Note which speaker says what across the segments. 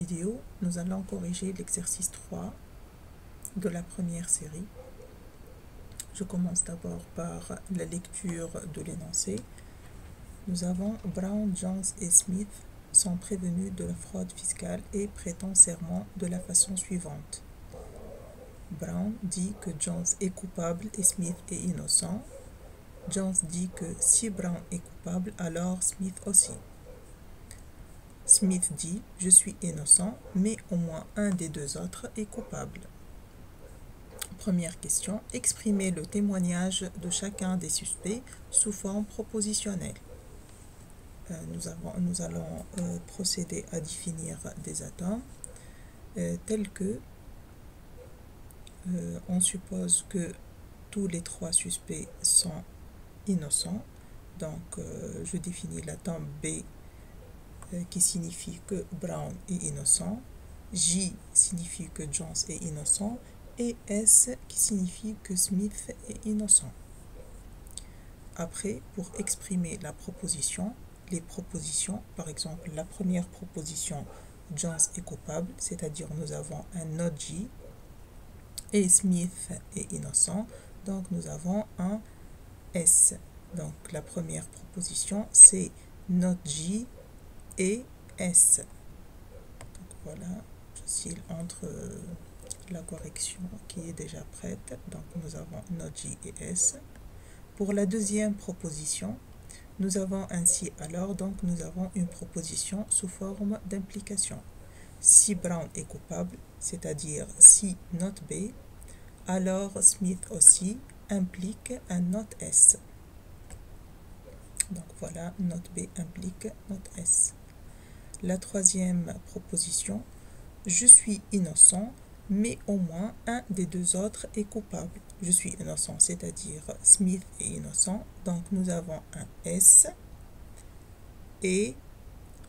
Speaker 1: Vidéo, nous allons corriger l'exercice 3 de la première série. Je commence d'abord par la lecture de l'énoncé. Nous avons Brown, Jones et Smith sont prévenus de la fraude fiscale et prêtent serment de la façon suivante. Brown dit que Jones est coupable et Smith est innocent. Jones dit que si Brown est coupable, alors Smith aussi. Smith dit « Je suis innocent, mais au moins un des deux autres est coupable ». Première question. Exprimez le témoignage de chacun des suspects sous forme propositionnelle. Nous allons procéder à définir des atomes tels que on suppose que tous les trois suspects sont innocents. Donc, je définis l'atome B qui signifie que Brown est innocent, J signifie que Jones est innocent et S qui signifie que Smith est innocent. Après, pour exprimer la proposition, les propositions, par exemple la première proposition, Jones est coupable, c'est-à-dire nous avons un not J et Smith est innocent, donc nous avons un S. Donc la première proposition c'est not J et S. Donc voilà, j'oscille entre la correction qui est déjà prête. Donc nous avons not J et S. Pour la deuxième proposition, nous avons ainsi alors, donc nous avons une proposition sous forme d'implication. Si Brown est coupable, c'est-à-dire si not B, alors Smith aussi implique un not S. Donc voilà, not B implique not S. La troisième proposition, je suis innocent, mais au moins un des deux autres est coupable. Je suis innocent, c'est-à-dire Smith est innocent, donc nous avons un S et,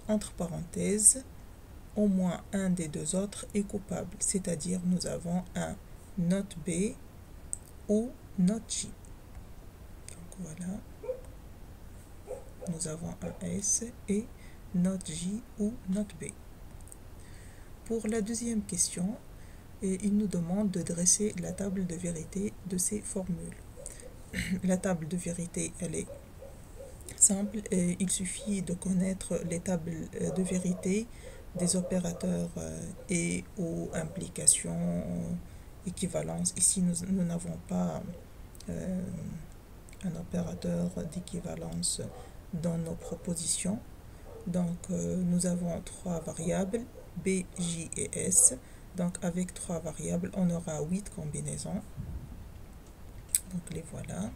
Speaker 1: entre parenthèses, au moins un des deux autres est coupable, c'est-à-dire nous avons un not B ou not J. Donc voilà, nous avons un S et not J ou not B. Pour la deuxième question, il nous demande de dresser la table de vérité de ces formules. La table de vérité, elle est simple. Il suffit de connaître les tables de vérité des opérateurs et ou implications, équivalence. Ici, nous n'avons pas un opérateur d'équivalence dans nos propositions. Donc, nous avons trois variables, B, J et S. Donc, avec trois variables, on aura 8 combinaisons. Donc, les voilà.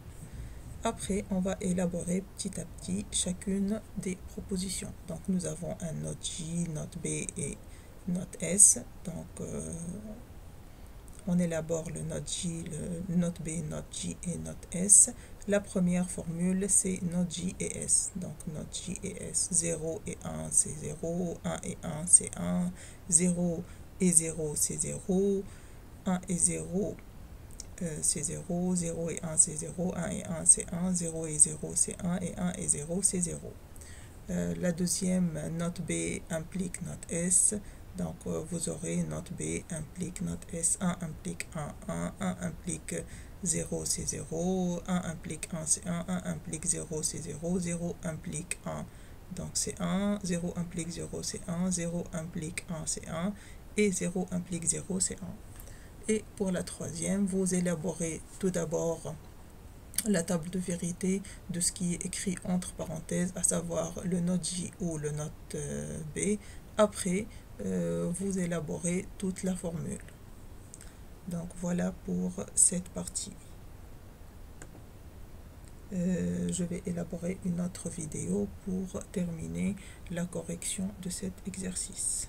Speaker 1: Après, on va élaborer petit à petit chacune des propositions. Donc, nous avons un not J, not B et not S. Donc, on élabore le not J, le not B, not J et not S. La première formule, c'est not J et S. Donc, not J et S. 0 et 1, c'est 0. 1 et 1, c'est 1. 0 et 0, c'est 0. 1 et 0, c'est 0. 0 et 1, c'est 0. 1 et 1, c'est 1. 0 et 0, c'est 1. Et 1 et 0, c'est 0. La deuxième, not B implique not S. Donc, vous aurez not B implique not S. 1 implique 1, 1. 1 implique 0, c'est 0. 1 implique 1, c'est 1. 1 implique 0, c'est 0. 0 implique 1, donc c'est 1. 0 implique 0, c'est 1. 0 implique 1, c'est 1. Et 0 implique 0, c'est 1. Et pour la troisième, vous élaborez tout d'abord la table de vérité de ce qui est écrit entre parenthèses, à savoir le not J ou le not B. Après, vous élaborez toute la formule. Donc voilà pour cette partie. Je vais élaborer une autre vidéo pour terminer la correction de cet exercice.